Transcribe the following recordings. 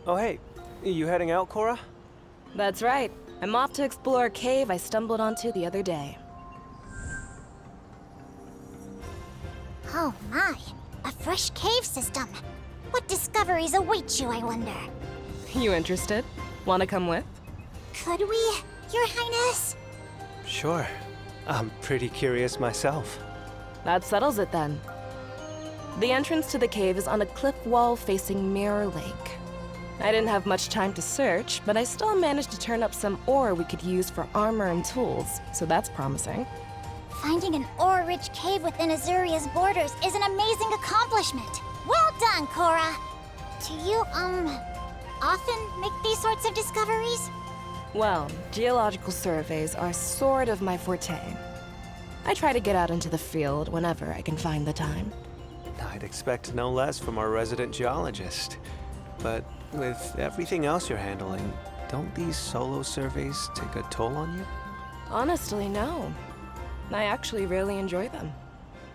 Oh hey, you heading out, Kora? That's right. I'm off to explore a cave I stumbled onto the other day. Oh my, a fresh cave system. What discoveries await you, I wonder? You interested? Wanna come with? Could we, Your Highness? Sure. I'm pretty curious myself. That settles it then. The entrance to the cave is on a cliff wall facing Mirror Lake. I didn't have much time to search, but I still managed to turn up some ore we could use for armor and tools, so that's promising. Finding an ore-rich cave within Azuria's borders is an amazing accomplishment. Well done, Kora. Do you, often make these sorts of discoveries? Well, geological surveys are sort of my forte. I try to get out into the field whenever I can find the time. I'd expect no less from our resident geologist. But with everything else you're handling, don't these solo surveys take a toll on you? Honestly, no. I actually really enjoy them.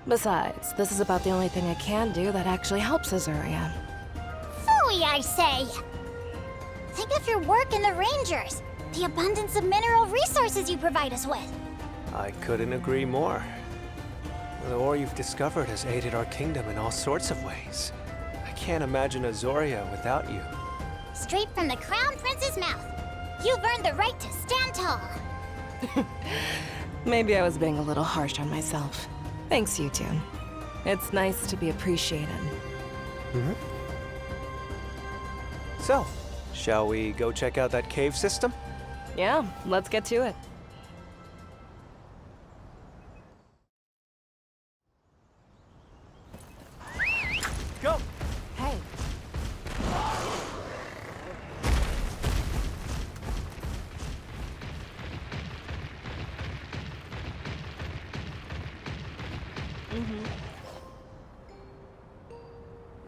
Besides, this is about the only thing I can do that actually helps Azuria. Phooey, I say! Think of your work in the Rangers, the abundance of mineral resources you provide us with. I couldn't agree more. The ore you've discovered has aided our kingdom in all sorts of ways. I can't imagine Azuria without you. Straight from the Crown Prince's mouth. You've earned the right to stand tall. Maybe I was being a little harsh on myself. Thanks, you two. It's nice to be appreciated. So, shall we go check out that cave system? Yeah, let's get to it. Go! Hey.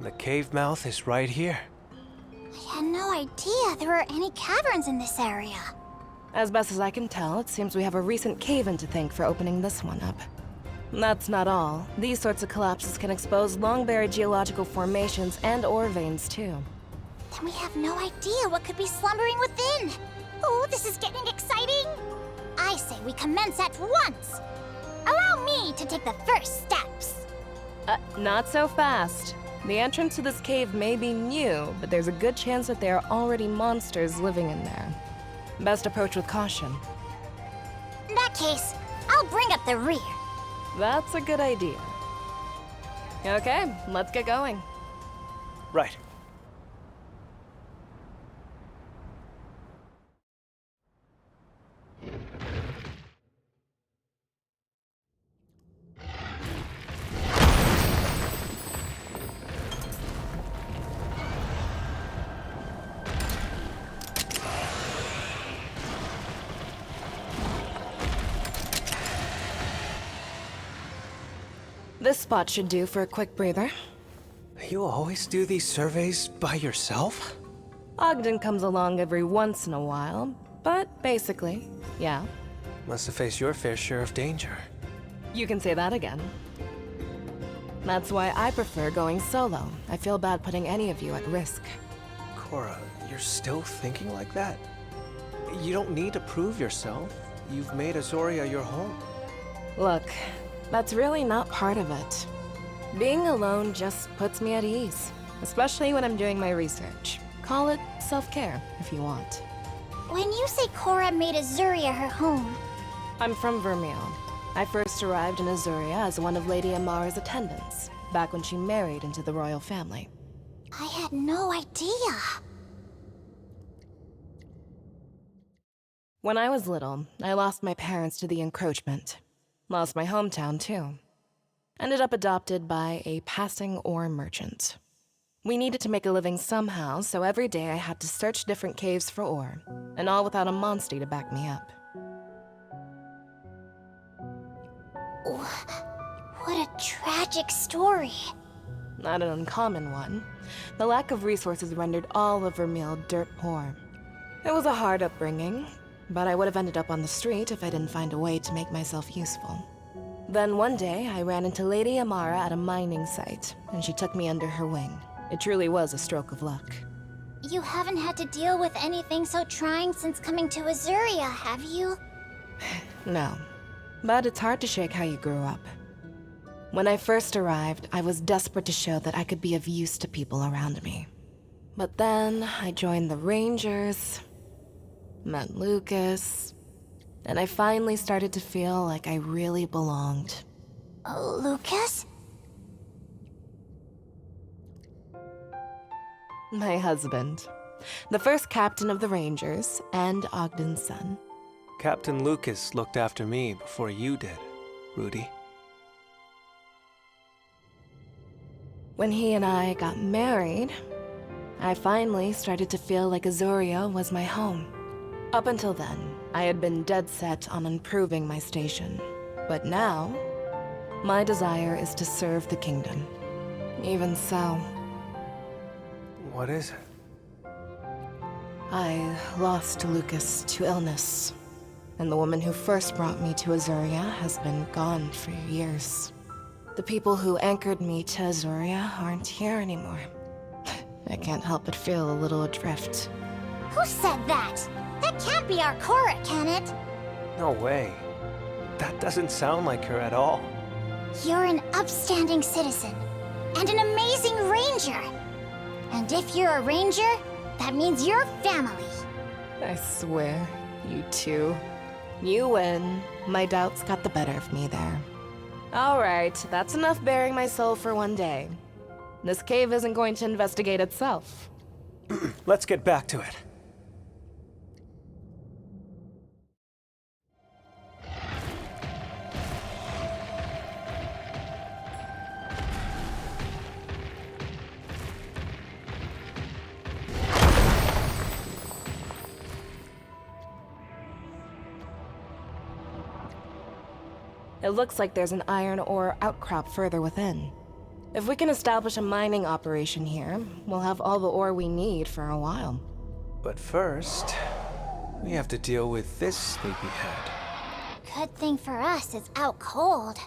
The cave mouth is right here. I had no idea there were any caverns in this area. As best as I can tell, it seems we have a recent cave-in to thank for opening this one up. That's not all. These sorts of collapses can expose long-buried geological formations and ore veins, too. Then we have no idea what could be slumbering within. Oh, this is getting exciting. I say we commence at once. Allow me to take the first steps. Not so fast. The entrance to this cave may be new, but there's a good chance that there are already monsters living in there. Best approach with caution. In that case, I'll bring up the rear. That's a good idea. Okay, let's get going. Right. This spot should do for a quick breather. You always do these surveys by yourself? Ogden comes along every once in a while, but basically, yeah. Must have faced your fair share of danger. You can say that again. That's why I prefer going solo. I feel bad putting any of you at risk. Kora, you're still thinking like that? You don't need to prove yourself. You've made Azuria your home. Look, that's really not part of it. Being alone just puts me at ease, especially when I'm doing my research. Call it self-care, if you want. When you say Kora made Azuria her home... I'm from Vermeil. I first arrived in Azuria as one of Lady Amara's attendants, back when she married into the royal family. I had no idea. When I was little, I lost my parents to the encroachment. Lost my hometown, too. Ended up adopted by a passing ore merchant. We needed to make a living somehow, so every day I had to search different caves for ore, and all without a monster to back me up. What a tragic story. Not an uncommon one. The lack of resources rendered all of Vermeil dirt poor. It was a hard upbringing, but I would have ended up on the street if I didn't find a way to make myself useful. Then one day, I ran into Lady Amara at a mining site, and she took me under her wing. It truly was a stroke of luck. You haven't had to deal with anything so trying since coming to Azuria, have you? No. But it's hard to shake how you grew up. When I first arrived, I was desperate to show that I could be of use to people around me. But then I joined the Rangers, met Lucas, and I finally started to feel like I really belonged. Lucas? My husband. The first captain of the Rangers, and Ogden's son. Captain Lucas looked after me before you did, Rudy. When he and I got married, I finally started to feel like Azuria was my home. Up until then, I had been dead set on improving my station. But now, my desire is to serve the kingdom. Even so, What is it? I lost Lucas to illness. And the woman who first brought me to Azuria has been gone for years. The people who anchored me to Azuria aren't here anymore. I can't help but feel a little adrift. Who said that? That can't be our Kora, can it? No way. That doesn't sound like her at all. You're an upstanding citizen, and an amazing ranger. And if you're a ranger, that means you're family. I swear, you two. You win. My doubts got the better of me there. Alright, that's enough bearing my soul for one day. This cave isn't going to investigate itself. Let's get back to it. It looks like there's an iron ore outcrop further within. If we can establish a mining operation here, we'll have all the ore we need for a while. But first, we have to deal with this sleepyhead. Good thing for us it's out cold.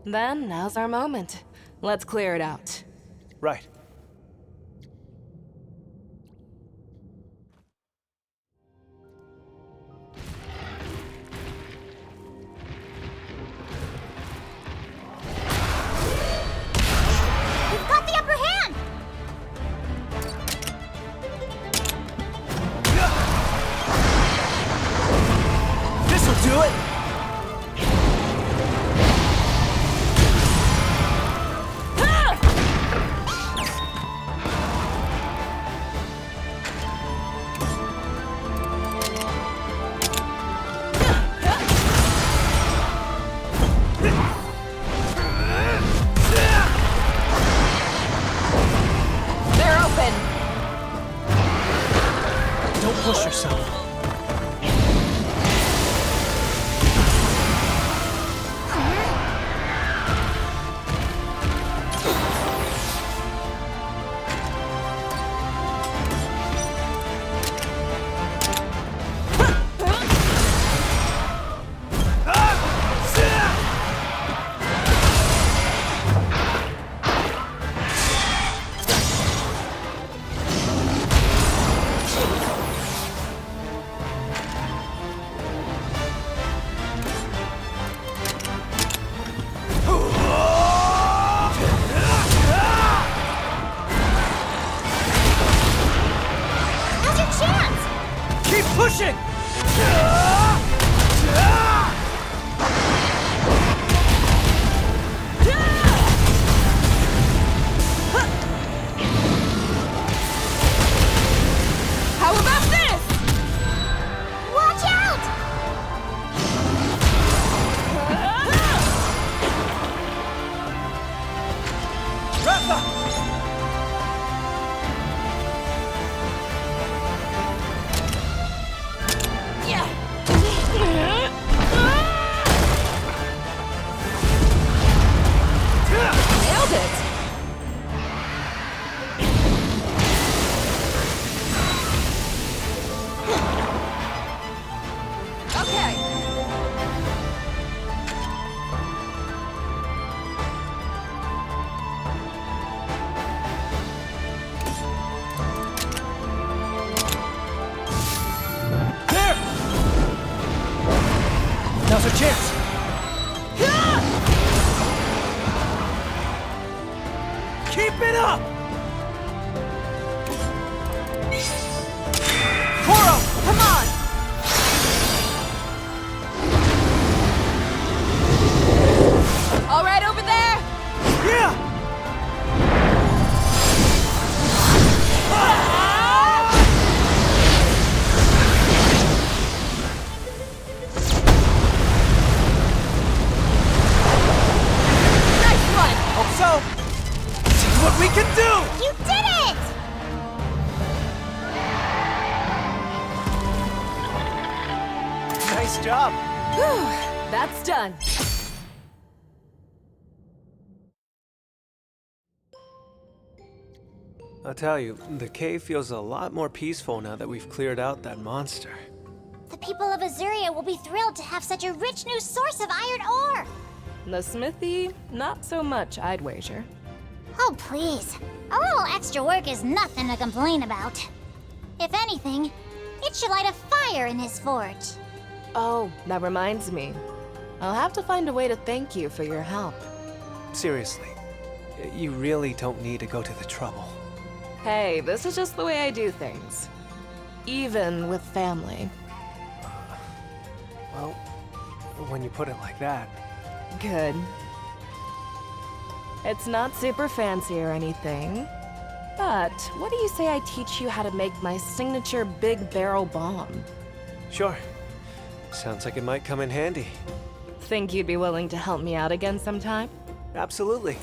Then, now's our moment. Let's clear it out. Right. We've got the upper hand! This'll do it! They're open! Don't push yourself. Now's your chance! Keep pushing! How about this? Watch out! Rafa! Yeah! chance! Keep it up! Kora, come on! All right, over there! Yeah! Nice one! Hope so! See what we can do! You did it! Nice job! Whew, that's done. I'll tell you, the cave feels a lot more peaceful now that we've cleared out that monster. The people of Azuria will be thrilled to have such a rich new source of iron ore. The smithy, not so much, I'd wager. Oh, please. A little extra work is nothing to complain about. If anything, it should light a fire in his forge. Oh, that reminds me. I'll have to find a way to thank you for your help. Seriously, you really don't need to go to the trouble. Hey, this is just the way I do things. Even with family. Well, when you put it like that. Good. It's not super fancy or anything, but what do you say I teach you how to make my signature big barrel bomb? Sure. Sounds like it might come in handy. Think you'd be willing to help me out again sometime? Absolutely.